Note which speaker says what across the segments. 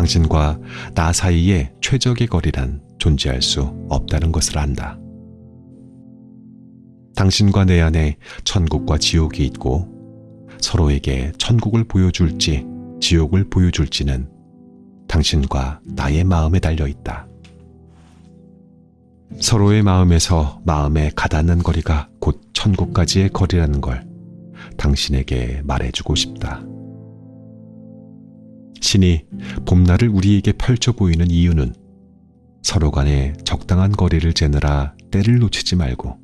Speaker 1: 당신과 나 사이의 최적의 거리란 존재할 수 없다는 것을 안다. 당신과 내 안에 천국과 지옥이 있고 서로에게 천국을 보여줄지 지옥을 보여줄지는 당신과 나의 마음에 달려 있다. 서로의 마음에서 마음에 가닿는 거리가 곧 천국까지의 거리라는 걸 당신에게 말해주고 싶다. 신이 봄날을 우리에게 펼쳐 보이는 이유는 서로 간에 적당한 거리를 재느라 때를 놓치지 말고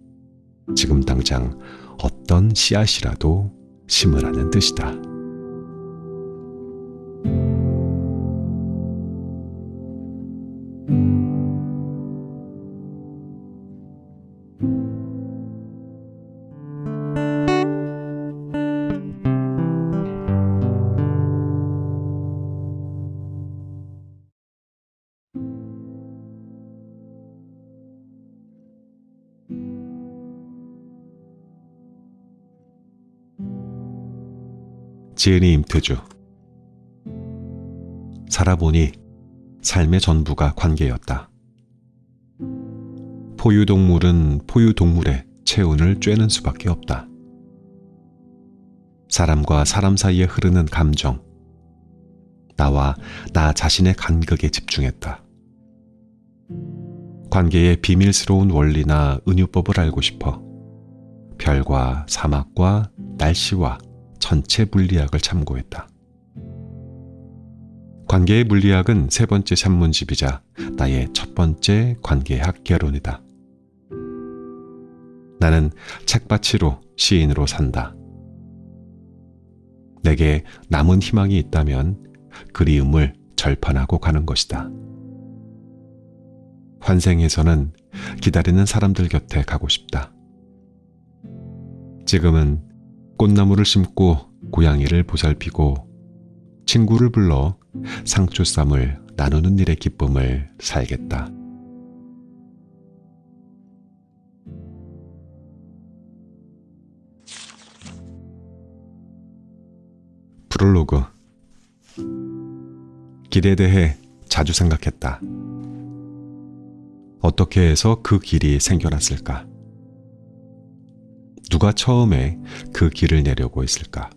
Speaker 1: 지금 당장 어떤 씨앗이라도 심으라는 뜻이다. 지은이 임태주. 살아보니 삶의 전부가 관계였다. 포유동물은 포유동물의 체온을 쬐는 수밖에 없다. 사람과 사람 사이에 흐르는 감정, 나와 나 자신의 간극에 집중했다. 관계의 비밀스러운 원리나 은유법을 알고 싶어 별과 사막과 날씨와 전체 물리학을 참고했다. 관계의 물리학은 세 번째 산문집이자 나의 첫 번째 관계학 개론이다. 나는 책받치로 시인으로 산다. 내게 남은 희망이 있다면 그리움을 절판하고 가는 것이다. 환생에서는 기다리는 사람들 곁에 가고 싶다. 지금은 꽃나무를 심고 고양이를 보살피고 친구를 불러 상추쌈을 나누는 일의 기쁨을 살겠다. 프롤로그. 길에 대해 자주 생각했다. 어떻게 해서 그 길이 생겨났을까? 누가 처음에 그 길을 내려고 했을까?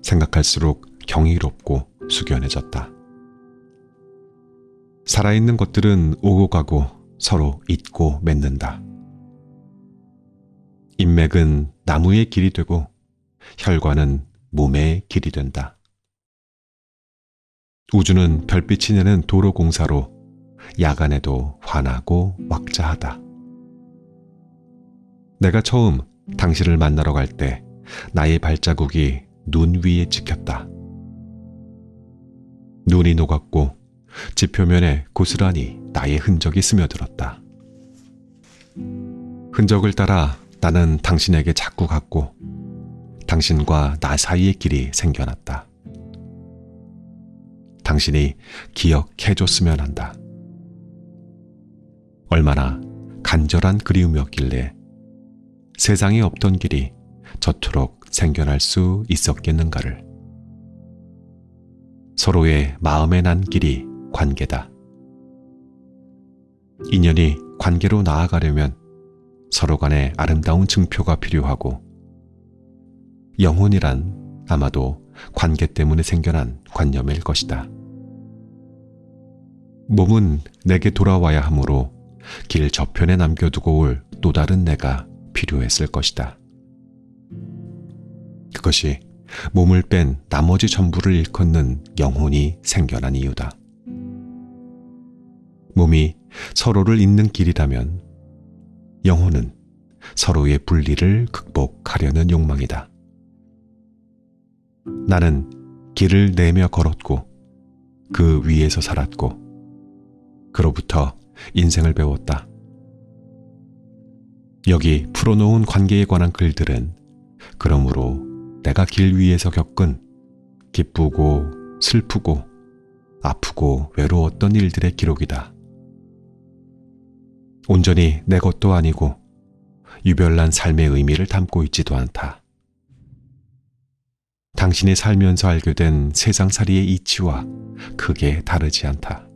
Speaker 1: 생각할수록 경이롭고 숙연해졌다. 살아있는 것들은 오고 가고 서로 잇고 맺는다. 인맥은 나무의 길이 되고 혈관은 몸의 길이 된다. 우주는 별빛이 내는 도로 공사로 야간에도 환하고 왁자하다. 내가 처음 당신을 만나러 갈 때 나의 발자국이 눈 위에 찍혔다. 눈이 녹았고 지표면에 고스란히 나의 흔적이 스며들었다. 흔적을 따라 나는 당신에게 자꾸 갔고 당신과 나 사이의 길이 생겨났다. 당신이 기억해줬으면 한다. 얼마나 간절한 그리움이었길래 세상에 없던 길이 저토록 생겨날 수 있었겠는가를. 서로의 마음에 난 길이 관계다. 인연이 관계로 나아가려면 서로 간에 아름다운 증표가 필요하고 영혼이란 아마도 관계 때문에 생겨난 관념일 것이다. 몸은 내게 돌아와야 하므로 길 저편에 남겨두고 올 또 다른 내가 필요했을 것이다. 그것이 몸을 뺀 나머지 전부를 일컫는 영혼이 생겨난 이유다. 몸이 서로를 잇는 길이라면 영혼은 서로의 분리를 극복하려는 욕망이다. 나는 길을 내며 걸었고 그 위에서 살았고 그로부터 인생을 배웠다. 여기 풀어놓은 관계에 관한 글들은 그러므로 내가 길 위에서 겪은 기쁘고 슬프고 아프고 외로웠던 일들의 기록이다. 온전히 내 것도 아니고 유별난 삶의 의미를 담고 있지도 않다. 당신이 살면서 알게 된 세상살이의 이치와 크게 다르지 않다.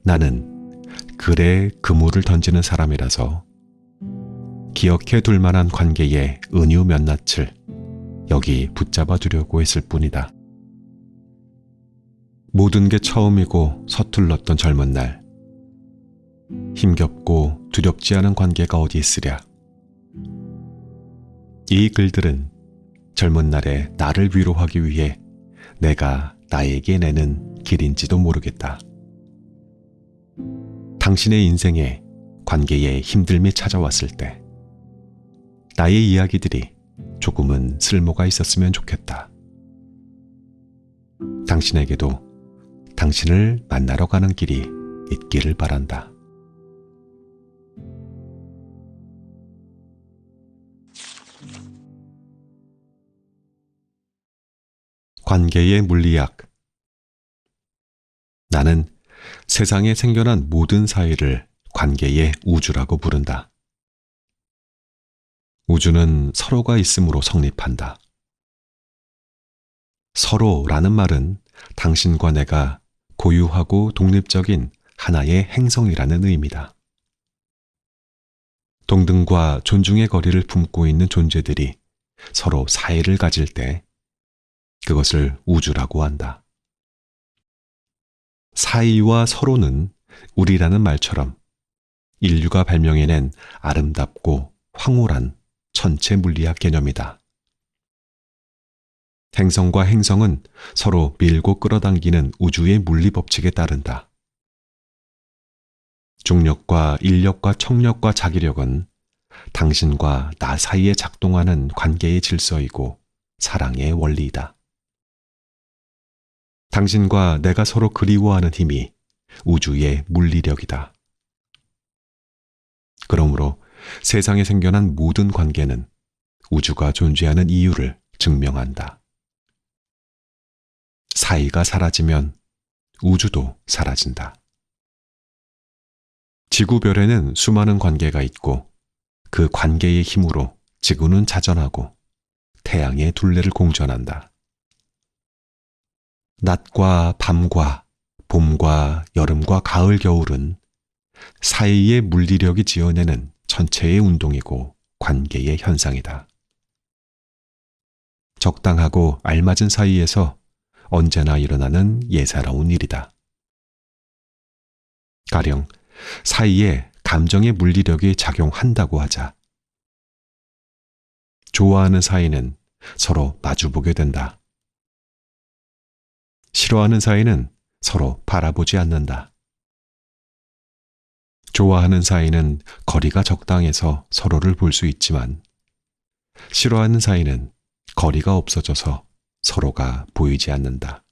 Speaker 1: 나는 글에 그물을 던지는 사람이라서 기억해 둘 만한 관계의 은유 몇 낯을 여기 붙잡아 두려고 했을 뿐이다. 모든 게 처음이고 서툴렀던 젊은 날, 힘겹고 두렵지 않은 관계가 어디 있으랴. 이 글들은 젊은 날에 나를 위로하기 위해 내가 나에게 내는 길인지도 모르겠다. 당신의 인생에 관계에 힘듦이 찾아왔을 때 나의 이야기들이 조금은 쓸모가 있었으면 좋겠다. 당신에게도 당신을 만나러 가는 길이 있기를 바란다. 관계의 물리학. 나는 세상에 생겨난 모든 사이를 관계의 우주라고 부른다. 우주는 서로가 있음으로 성립한다. 서로라는 말은 당신과 내가 고유하고 독립적인 하나의 행성이라는 의미다. 동등과 존중의 거리를 품고 있는 존재들이 서로 사이를 가질 때 그것을 우주라고 한다. 사이와 서로는 우리라는 말처럼 인류가 발명해낸 아름답고 황홀한 천체 물리학 개념이다. 행성과 행성은 서로 밀고 끌어당기는 우주의 물리 법칙에 따른다. 중력과 인력과 청력과 자기력은 당신과 나 사이에 작동하는 관계의 질서이고 사랑의 원리이다. 당신과 내가 서로 그리워하는 힘이 우주의 물리력이다. 그러므로 세상에 생겨난 모든 관계는 우주가 존재하는 이유를 증명한다. 사이가 사라지면 우주도 사라진다. 지구별에는 수많은 관계가 있고 그 관계의 힘으로 지구는 자전하고 태양의 둘레를 공전한다. 낮과 밤과 봄과 여름과 가을 겨울은 사이의 물리력이 지어내는 전체의 운동이고 관계의 현상이다. 적당하고 알맞은 사이에서 언제나 일어나는 예사로운 일이다. 가령 사이에 감정의 물리력이 작용한다고 하자. 좋아하는 사이는 서로 마주보게 된다. 싫어하는 사이는 서로 바라보지 않는다. 좋아하는 사이는 거리가 적당해서 서로를 볼 수 있지만 싫어하는 사이는 거리가 없어져서 서로가 보이지 않는다.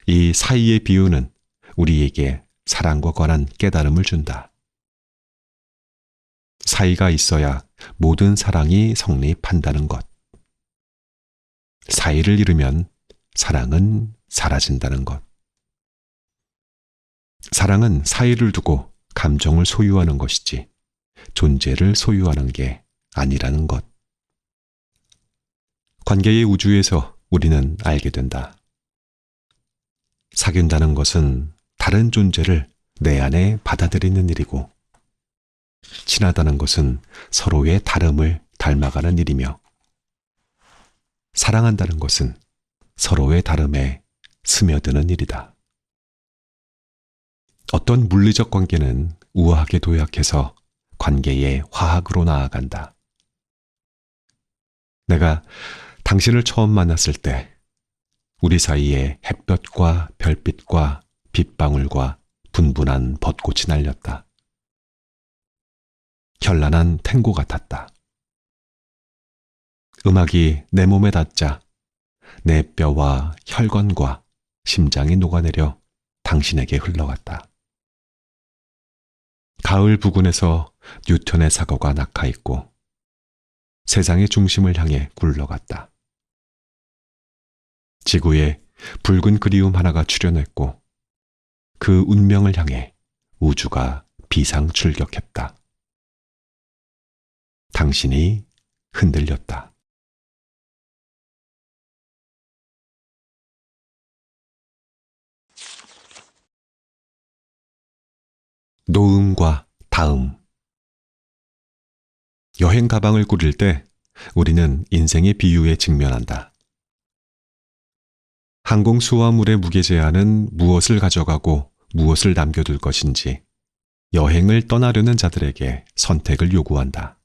Speaker 1: 이 사이의 비유는 우리에게 사랑과 관한 깨달음을 준다. 사이가 있어야 모든 사랑이 성립한다는 것. 사이를 잃으면 사랑은 사라진다는 것. 사랑은 사이를 두고 감정을 소유하는 것이지 존재를 소유하는 게 아니라는 것. 관계의 우주에서 우리는 알게 된다. 사귄다는 것은 다른 존재를 내 안에 받아들이는 일이고, 친하다는 것은 서로의 다름을 닮아가는 일이며, 사랑한다는 것은 서로의 다름에 스며드는 일이다. 어떤 물리적 관계는 우아하게 도약해서 관계의 화학으로 나아간다. 내가 당신을 처음 만났을 때 우리 사이에 햇볕과 별빛과 빗방울과 분분한 벚꽃이 날렸다. 현란한 탱고 같았다. 음악이 내 몸에 닿자 내 뼈와 혈관과 심장이 녹아내려 당신에게 흘러갔다. 가을 부근에서 뉴턴의 사과가 낙하있고 세상의 중심을 향해 굴러갔다. 지구에 붉은 그리움 하나가 출현했고 그 운명을 향해 우주가 비상 출격했다. 당신이 흔들렸다. 노음과 다음. 여행 가방을 꾸릴 때 우리는 인생의 비유에 직면한다. 항공 수화물의 무게 제한은 무엇을 가져가고 무엇을 남겨둘 것인지 여행을 떠나려는 자들에게 선택을 요구한다.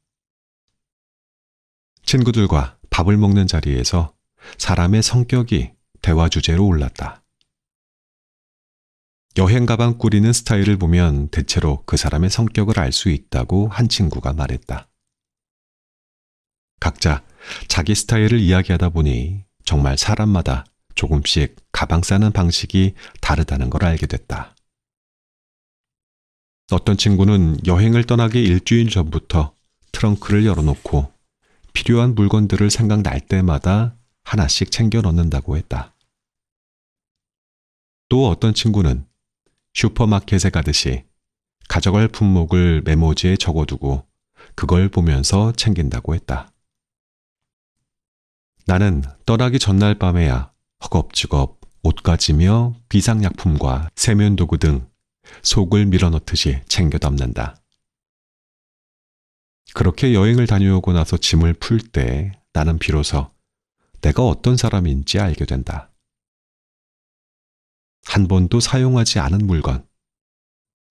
Speaker 1: 친구들과 밥을 먹는 자리에서 사람의 성격이 대화 주제로 올랐다. 여행 가방 꾸리는 스타일을 보면 대체로 그 사람의 성격을 알 수 있다고 한 친구가 말했다. 각자 자기 스타일을 이야기하다 보니 정말 사람마다 조금씩 가방 싸는 방식이 다르다는 걸 알게 됐다. 어떤 친구는 여행을 떠나기 일주일 전부터 트렁크를 열어놓고 필요한 물건들을 생각날 때마다 하나씩 챙겨 넣는다고 했다. 또 어떤 친구는 슈퍼마켓에 가듯이 가져갈 품목을 메모지에 적어두고 그걸 보면서 챙긴다고 했다. 나는 떠나기 전날 밤에야 허겁지겁 옷가지며 비상약품과 세면도구 등 속을 밀어넣듯이 챙겨 담는다. 그렇게 여행을 다녀오고 나서 짐을 풀 때 나는 비로소 내가 어떤 사람인지 알게 된다. 한 번도 사용하지 않은 물건,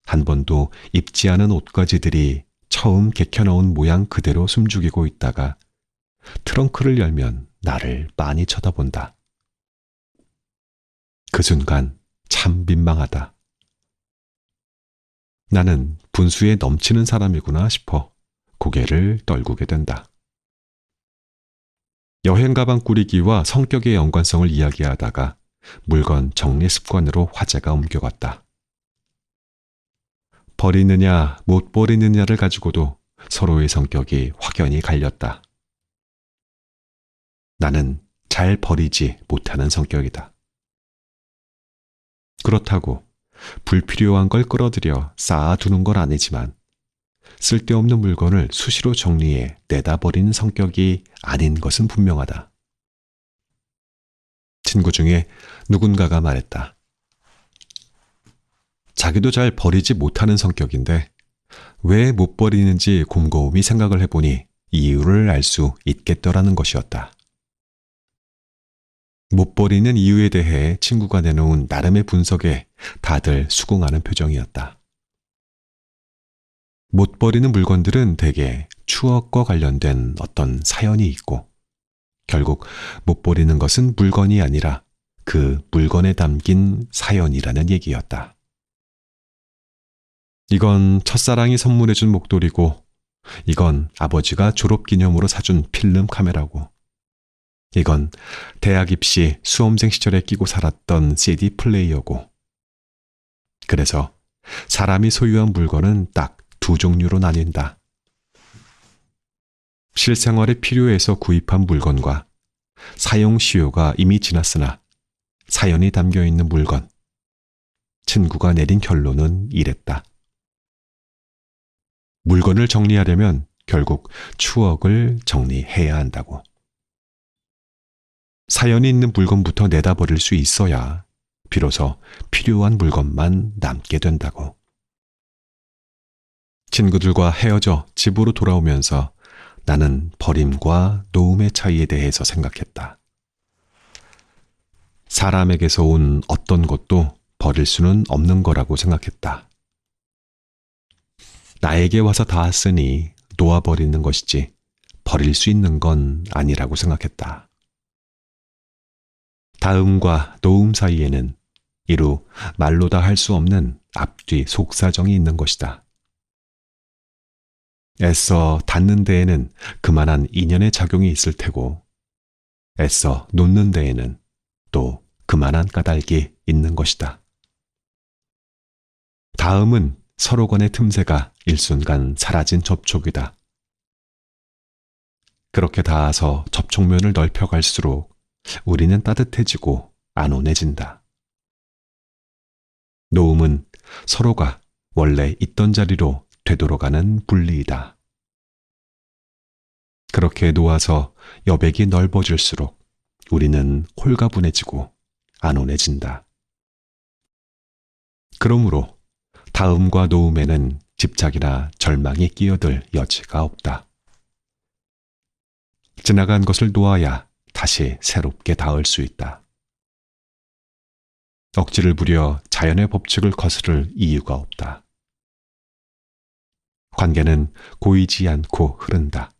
Speaker 1: 한 번도 입지 않은 옷가지들이 처음 개켜놓은 모양 그대로 숨죽이고 있다가 트렁크를 열면 나를 빤히 쳐다본다. 그 순간 참 민망하다. 나는 분수에 넘치는 사람이구나 싶어 고개를 떨구게 된다. 여행 가방 꾸리기와 성격의 연관성을 이야기하다가 물건 정리 습관으로 화제가 옮겨갔다. 버리느냐 못 버리느냐를 가지고도 서로의 성격이 확연히 갈렸다. 나는 잘 버리지 못하는 성격이다. 그렇다고 불필요한 걸 끌어들여 쌓아두는 건 아니지만 쓸데없는 물건을 수시로 정리해 내다 버리는 성격이 아닌 것은 분명하다. 친구 중에 누군가가 말했다. 자기도 잘 버리지 못하는 성격인데 왜 못 버리는지 곰곰이 생각을 해보니 이유를 알 수 있겠더라는 것이었다. 못 버리는 이유에 대해 친구가 내놓은 나름의 분석에 다들 수긍하는 표정이었다. 못 버리는 물건들은 대개 추억과 관련된 어떤 사연이 있고 결국 못 버리는 것은 물건이 아니라 그 물건에 담긴 사연이라는 얘기였다. 이건 첫사랑이 선물해준 목도리고 이건 아버지가 졸업기념으로 사준 필름 카메라고 이건 대학 입시 수험생 시절에 끼고 살았던 CD 플레이어고 그래서 사람이 소유한 물건은 딱 두 종류로 나뉜다. 실생활에 필요해서 구입한 물건과 사용 시효가 이미 지났으나 사연이 담겨있는 물건. 친구가 내린 결론은 이랬다. 물건을 정리하려면 결국 추억을 정리해야 한다고. 사연이 있는 물건부터 내다 버릴 수 있어야 비로소 필요한 물건만 남게 된다고. 친구들과 헤어져 집으로 돌아오면서 나는 버림과 놓음의 차이에 대해서 생각했다. 사람에게서 온 어떤 것도 버릴 수는 없는 거라고 생각했다. 나에게 와서 닿았으니 놓아버리는 것이지 버릴 수 있는 건 아니라고 생각했다. 다음과 놓음 사이에는 이루 말로 다 할 수 없는 앞뒤 속사정이 있는 것이다. 애써 닿는 데에는 그만한 인연의 작용이 있을 테고 애써 놓는 데에는 또 그만한 까닭이 있는 것이다. 다음은 서로 간의 틈새가 일순간 사라진 접촉이다. 그렇게 닿아서 접촉면을 넓혀갈수록 우리는 따뜻해지고 안온해진다. 놓음은 서로가 원래 있던 자리로 되돌아가는 분리이다. 그렇게 놓아서 여백이 넓어질수록 우리는 홀가분해지고 안온해진다. 그러므로 다음과 노음에는 집착이나 절망이 끼어들 여지가 없다. 지나간 것을 놓아야 다시 새롭게 닿을 수 있다. 억지를 부려 자연의 법칙을 거스를 이유가 없다. 관계는 고이지 않고 흐른다.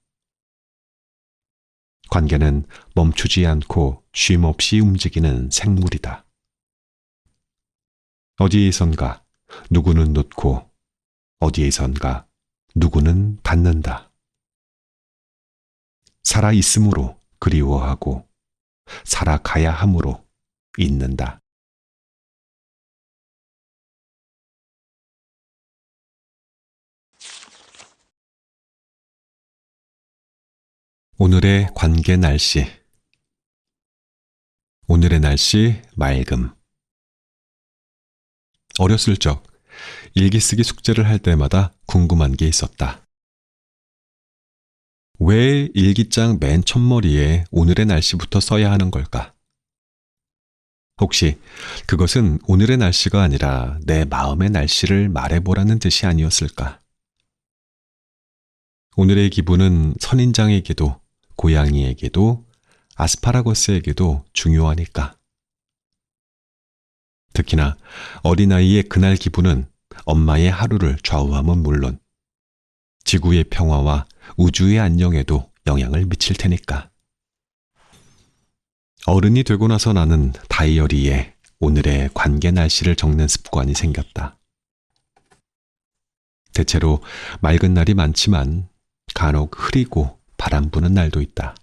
Speaker 1: 관계는 멈추지 않고 쉼없이 움직이는 생물이다. 어디에선가 누구는 놓고 어디에선가 누구는 닿는다. 살아있음으로 그리워하고 살아가야 함으로 잊는다. 오늘의 관계 날씨. 오늘의 날씨 맑음. 어렸을 적 일기 쓰기 숙제를 할 때마다 궁금한 게 있었다. 왜 일기장 맨 첫머리에 오늘의 날씨부터 써야 하는 걸까? 혹시 그것은 오늘의 날씨가 아니라 내 마음의 날씨를 말해보라는 뜻이 아니었을까? 오늘의 기분은 선인장에게도 고양이에게도 아스파라거스에게도 중요하니까. 특히나 어린아이의 그날 기분은 엄마의 하루를 좌우함은 물론 지구의 평화와 우주의 안녕에도 영향을 미칠 테니까. 어른이 되고 나서 나는 다이어리에 오늘의 관계 날씨를 적는 습관이 생겼다. 대체로 맑은 날이 많지만 간혹 흐리고 바람 부는 날도 있다.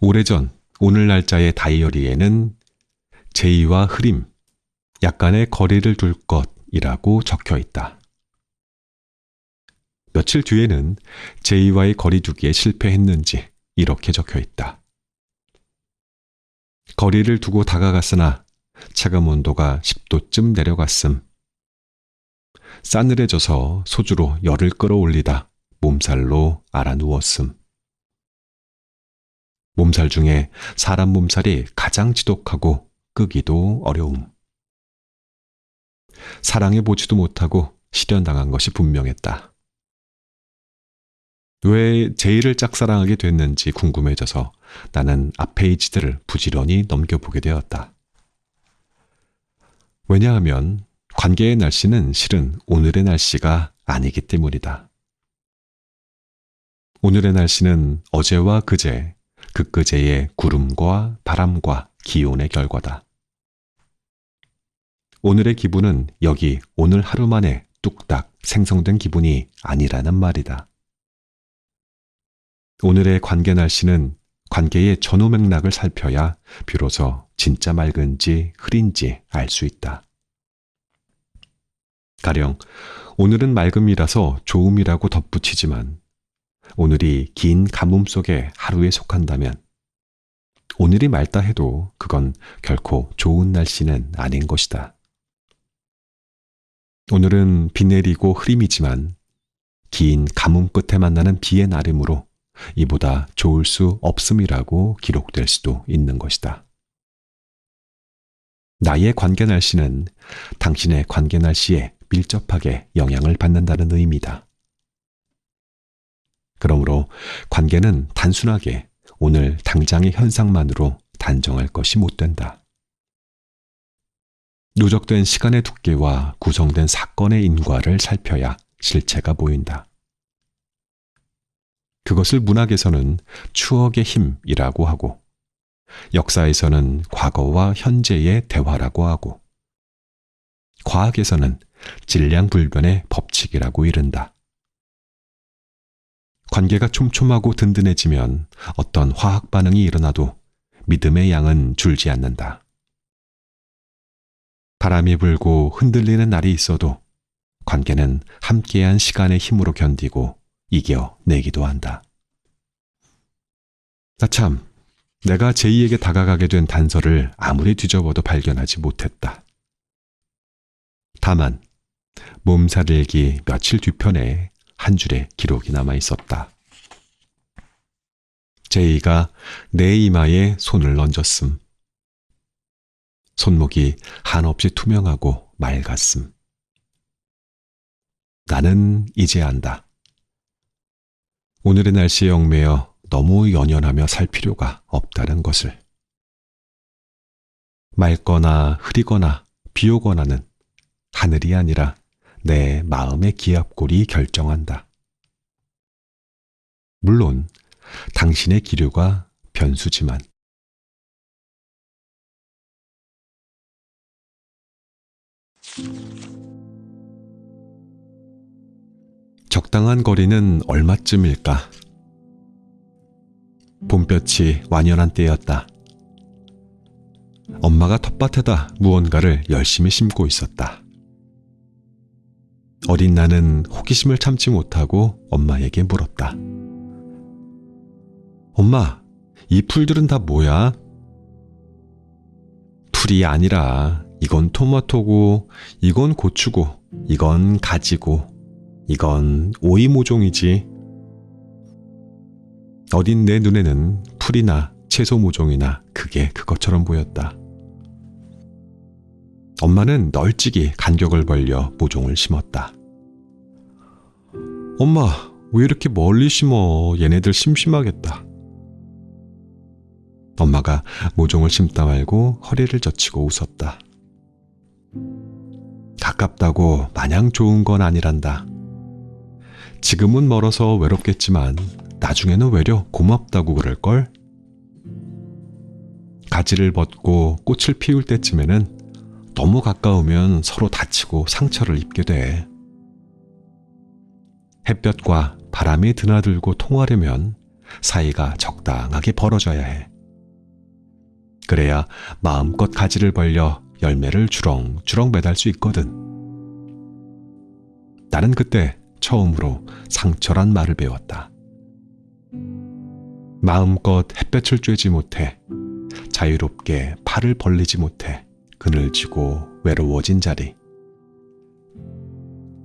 Speaker 1: 오래전 오늘 날짜의 다이어리에는 제의와 흐림, 약간의 거리를 둘 것이라고 적혀 있다. 며칠 뒤에는 제의와의 거리 두기에 실패했는지 이렇게 적혀 있다. 거리를 두고 다가갔으나 체감 온도가 10도쯤 내려갔음. 싸늘해져서 소주로 열을 끌어올리다 몸살로 알아 누웠음. 몸살 중에 사람 몸살이 가장 지독하고 끄기도 어려움. 사랑해보지도 못하고 실현당한 것이 분명했다. 왜 제의를 짝사랑하게 됐는지 궁금해져서 나는 앞 페이지들을 부지런히 넘겨보게 되었다. 왜냐하면 관계의 날씨는 실은 오늘의 날씨가 아니기 때문이다. 오늘의 날씨는 어제와 그제, 그그제의 구름과 바람과 기온의 결과다. 오늘의 기분은 여기 오늘 하루 만에 뚝딱 생성된 기분이 아니라는 말이다. 오늘의 관계 날씨는 관계의 전후 맥락을 살펴야 비로소 진짜 맑은지 흐린지 알 수 있다. 가령 오늘은 맑음이라서 좋음이라고 덧붙이지만 오늘이 긴 가뭄 속의 하루에 속한다면 오늘이 맑다 해도 그건 결코 좋은 날씨는 아닌 것이다. 오늘은 비 내리고 흐림이지만 긴 가뭄 끝에 만나는 비의 날이므로 이보다 좋을 수 없음이라고 기록될 수도 있는 것이다. 나의 관계 날씨는 당신의 관계 날씨에 밀접하게 영향을 받는다는 의미다. 그러므로 관계는 단순하게 오늘 당장의 현상만으로 단정할 것이 못 된다. 누적된 시간의 두께와 구성된 사건의 인과를 살펴야 실체가 보인다. 그것을 문학에서는 추억의 힘이라고 하고 역사에서는 과거와 현재의 대화라고 하고 과학에서는 질량불변의 법칙이라고 이른다. 관계가 촘촘하고 든든해지면 어떤 화학 반응이 일어나도 믿음의 양은 줄지 않는다. 바람이 불고 흔들리는 날이 있어도 관계는 함께한 시간의 힘으로 견디고 이겨내기도 한다. 참, 내가 제이에게 다가가게 된 단서를 아무리 뒤져봐도 발견하지 못했다. 다만 몸살일기 며칠 뒤편에 한 줄의 기록이 남아 있었다. 제이가 내 이마에 손을 얹었음. 손목이 한없이 투명하고 맑았음. 나는 이제 안다. 오늘의 날씨에 얽매여 너무 연연하며 살 필요가 없다는 것을. 맑거나 흐리거나 비 오거나는 하늘이 아니라 내 마음의 기압골이 결정한다. 물론 당신의 기류가 변수지만. 적당한 거리는 얼마쯤일까? 봄볕이 완연한 때였다. 엄마가 텃밭에다 무언가를 열심히 심고 있었다. 어린 나는 호기심을 참지 못하고 엄마에게 물었다. 엄마, 이 풀들은 다 뭐야? 풀이 아니라 이건 토마토고, 이건 고추고, 이건 가지고, 이건 오이 모종이지. 어린 내 눈에는 풀이나 채소 모종이나 그게 그것처럼 보였다. 엄마는 널찍이 간격을 벌려 모종을 심었다. 엄마, 왜 이렇게 멀리 심어? 얘네들 심심하겠다. 엄마가 모종을 심다 말고 허리를 젖히고 웃었다. 가깝다고 마냥 좋은 건 아니란다. 지금은 멀어서 외롭겠지만 나중에는 외려 고맙다고 그럴걸? 가지를 벗고 꽃을 피울 때쯤에는 너무 가까우면 서로 다치고 상처를 입게 돼. 햇볕과 바람이 드나들고 통하려면 사이가 적당하게 벌어져야 해. 그래야 마음껏 가지를 벌려 열매를 주렁주렁 매달 수 있거든. 나는 그때 처음으로 상처란 말을 배웠다. 마음껏 햇볕을 쬐지 못해, 자유롭게 팔을 벌리지 못해 그늘지고 외로워진 자리.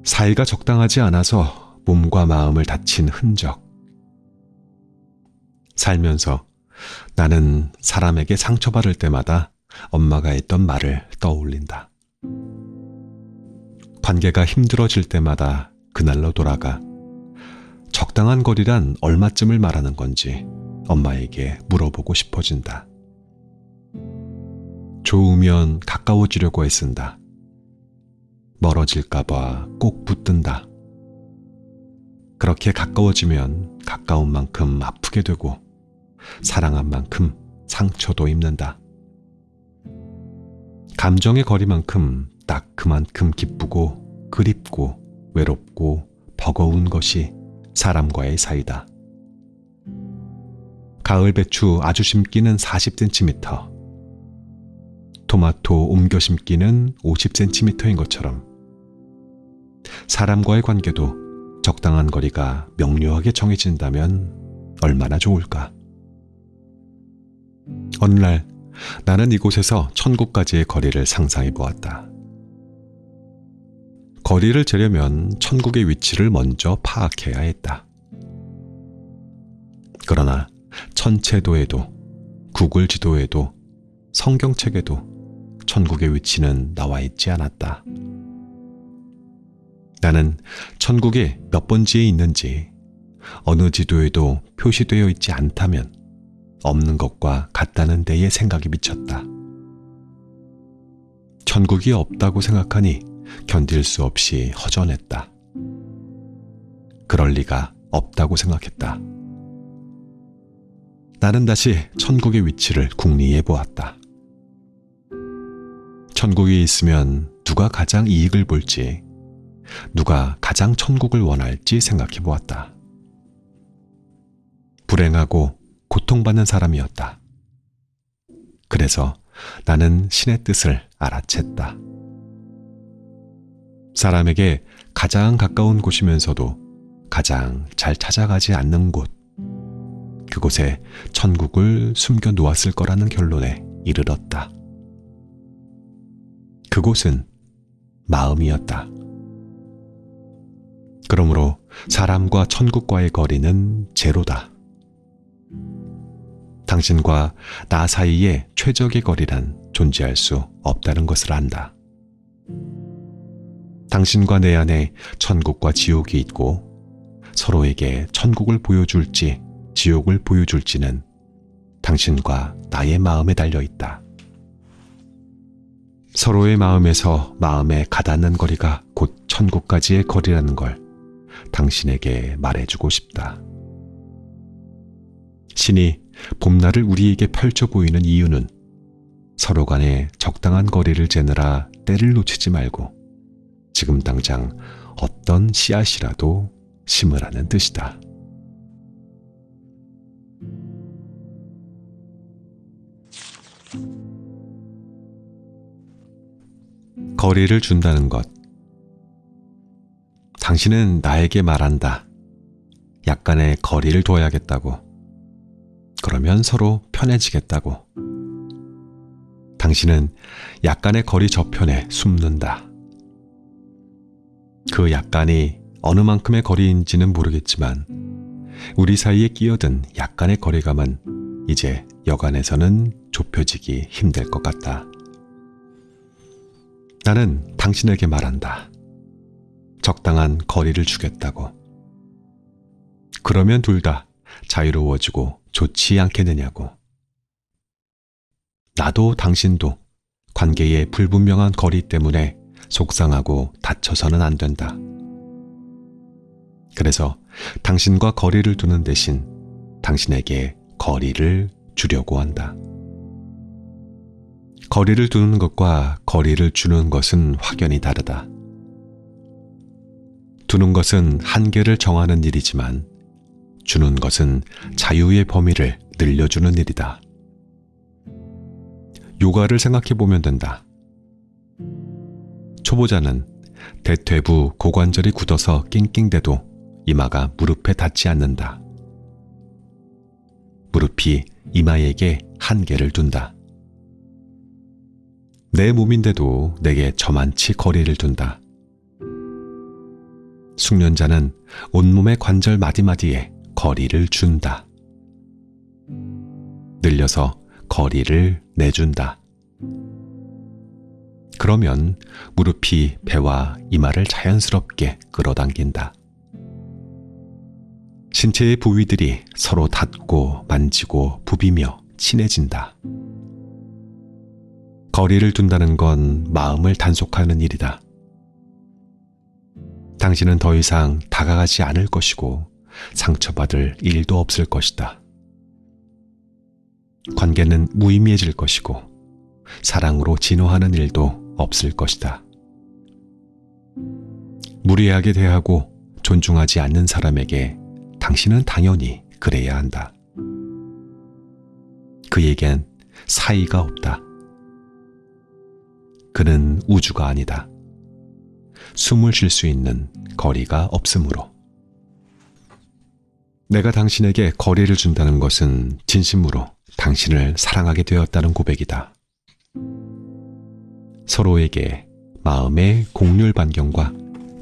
Speaker 1: 사이가 적당하지 않아서 몸과 마음을 다친 흔적. 살면서 나는 사람에게 상처받을 때마다 엄마가 했던 말을 떠올린다. 관계가 힘들어질 때마다 그날로 돌아가 적당한 거리란 얼마쯤을 말하는 건지 엄마에게 물어보고 싶어진다. 좋으면 가까워지려고 애쓴다. 멀어질까봐 꼭 붙든다. 그렇게 가까워지면 가까운 만큼 아프게 되고 사랑한 만큼 상처도 입는다. 감정의 거리만큼 딱 그만큼 기쁘고 그립고 외롭고 버거운 것이 사람과의 사이다. 가을 배추 아주 심기는 40cm, 토마토 옮겨 심기는 50cm인 것처럼 사람과의 관계도 적당한 거리가 명료하게 정해진다면 얼마나 좋을까. 어느 날 나는 이곳에서 천국까지의 거리를 상상해 보았다. 거리를 재려면 천국의 위치를 먼저 파악해야 했다. 그러나 천체도에도 구글 지도에도 성경책에도 천국의 위치는 나와 있지 않았다. 나는 천국이 몇 번지에 있는지 어느 지도에도 표시되어 있지 않다면 없는 것과 같다는 데에 생각이 미쳤다. 천국이 없다고 생각하니 견딜 수 없이 허전했다. 그럴 리가 없다고 생각했다. 나는 다시 천국의 위치를 궁리해 보았다. 천국이 있으면 누가 가장 이익을 볼지, 누가 가장 천국을 원할지 생각해 보았다. 불행하고 고통받는 사람이었다. 그래서 나는 신의 뜻을 알아챘다. 사람에게 가장 가까운 곳이면서도 가장 잘 찾아가지 않는 곳, 그곳에 천국을 숨겨 놓았을 거라는 결론에 이르렀다. 그곳은 마음이었다. 그러므로 사람과 천국과의 거리는 제로다. 당신과 나 사이의 최적의 거리란 존재할 수 없다는 것을 안다. 당신과 내 안에 천국과 지옥이 있고 서로에게 천국을 보여줄지 지옥을 보여줄지는 당신과 나의 마음에 달려 있다. 서로의 마음에서 마음에 가닿는 거리가 곧 천국까지의 거리라는 걸 당신에게 말해주고 싶다. 신이 봄날을 우리에게 펼쳐 보이는 이유는 서로 간에 적당한 거리를 재느라 때를 놓치지 말고 지금 당장 어떤 씨앗이라도 심으라는 뜻이다. 거리를 준다는 것. 당신은 나에게 말한다. 약간의 거리를 둬야겠다고. 그러면 서로 편해지겠다고. 당신은 약간의 거리 저편에 숨는다. 그 약간이 어느 만큼의 거리인지는 모르겠지만 우리 사이에 끼어든 약간의 거리감은 이제 여간에서는 좁혀지기 힘들 것 같다. 나는 당신에게 말한다. 적당한 거리를 주겠다고. 그러면 둘 다 자유로워지고 좋지 않겠느냐고. 나도 당신도 관계의 불분명한 거리 때문에 속상하고 다쳐서는 안 된다. 그래서 당신과 거리를 두는 대신 당신에게 거리를 주려고 한다. 거리를 두는 것과 거리를 주는 것은 확연히 다르다. 두는 것은 한계를 정하는 일이지만 주는 것은 자유의 범위를 늘려주는 일이다. 요가를 생각해 보면 된다. 초보자는 대퇴부 고관절이 굳어서 낑낑대도 이마가 무릎에 닿지 않는다. 무릎이 이마에게 한계를 둔다. 내 몸인데도 내게 저만치 거리를 둔다. 숙련자는 온몸의 관절 마디마디에 거리를 준다. 늘려서 거리를 내준다. 그러면 무릎이 배와 이마를 자연스럽게 끌어당긴다. 신체의 부위들이 서로 닿고 만지고 부비며 친해진다. 거리를 둔다는 건 마음을 단속하는 일이다. 당신은 더 이상 다가가지 않을 것이고 상처받을 일도 없을 것이다. 관계는 무의미해질 것이고 사랑으로 진화하는 일도 없을 것이다. 무례하게 대하고 존중하지 않는 사람에게 당신은 당연히 그래야 한다. 그에겐 사이가 없다. 그는 우주가 아니다. 숨을 쉴 수 있는 거리가 없으므로. 내가 당신에게 거리를 준다는 것은 진심으로 당신을 사랑하게 되었다는 고백이다. 서로에게 마음의 공률 반경과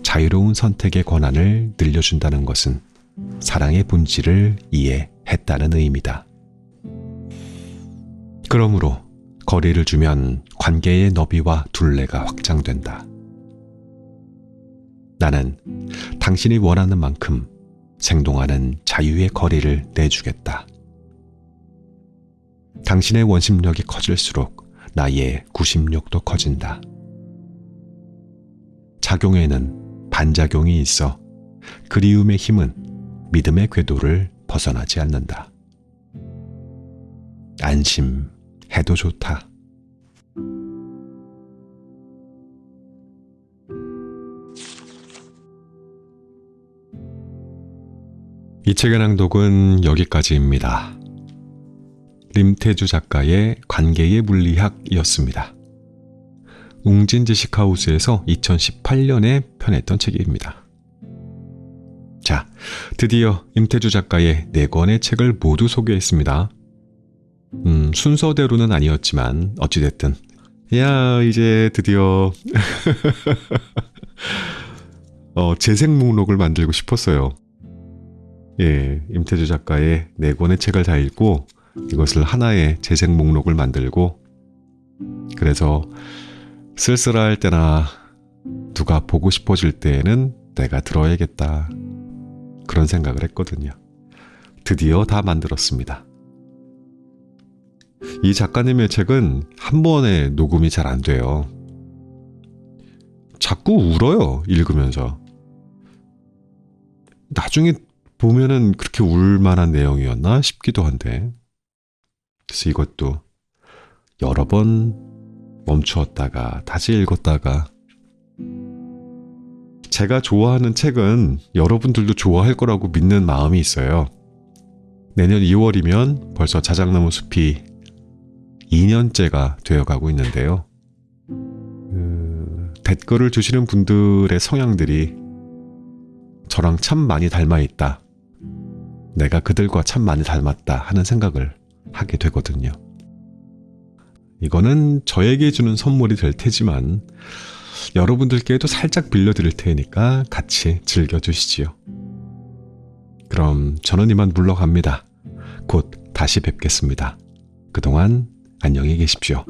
Speaker 1: 자유로운 선택의 권한을 늘려준다는 것은 사랑의 본질을 이해했다는 의미다. 그러므로 거리를 주면 관계의 너비와 둘레가 확장된다. 나는 당신이 원하는 만큼 생동하는 자유의 거리를 내주겠다. 당신의 원심력이 커질수록 나의 구심력도 커진다. 작용에는 반작용이 있어 그리움의 힘은 믿음의 궤도를 벗어나지 않는다. 안심해도 좋다. 이 책의 낭독은 여기까지입니다. 림태주 작가의 관계의 물리학이었습니다. 웅진지식하우스에서 2018년에 펴냈던 책입니다. 자, 드디어 임태주 작가의 4권의 책을 모두 소개했습니다. 순서대로는 아니었지만 어찌됐든 이제 드디어 재생 목록을 만들고 싶었어요. 임태주 작가의 4권의 책을 다 읽고 이것을 하나의 재생 목록을 만들고, 그래서 쓸쓸할 때나 누가 보고 싶어질 때에는 내가 들어야겠다. 그런 생각을 했거든요. 드디어 다 만들었습니다. 이 작가님의 책은 한 번에 녹음이 잘 안 돼요. 자꾸 울어요, 읽으면서. 나중에 보면은 그렇게 울만한 내용이었나 싶기도 한데. 그래서 이것도 여러 번 멈추었다가 다시 읽었다가, 제가 좋아하는 책은 여러분들도 좋아할 거라고 믿는 마음이 있어요. 내년 2월이면 벌써 자작나무 숲이 2년째가 되어가고 있는데요. 댓글을 주시는 분들의 성향들이 저랑 참 많이 닮아 있다. 내가 그들과 참 많이 닮았다 하는 생각을 하게 되거든요. 이거는 저에게 주는 선물이 될 테지만 여러분들께도 살짝 빌려드릴 테니까 같이 즐겨주시지요. 그럼 저는 이만 물러갑니다. 곧 다시 뵙겠습니다. 그동안 안녕히 계십시오.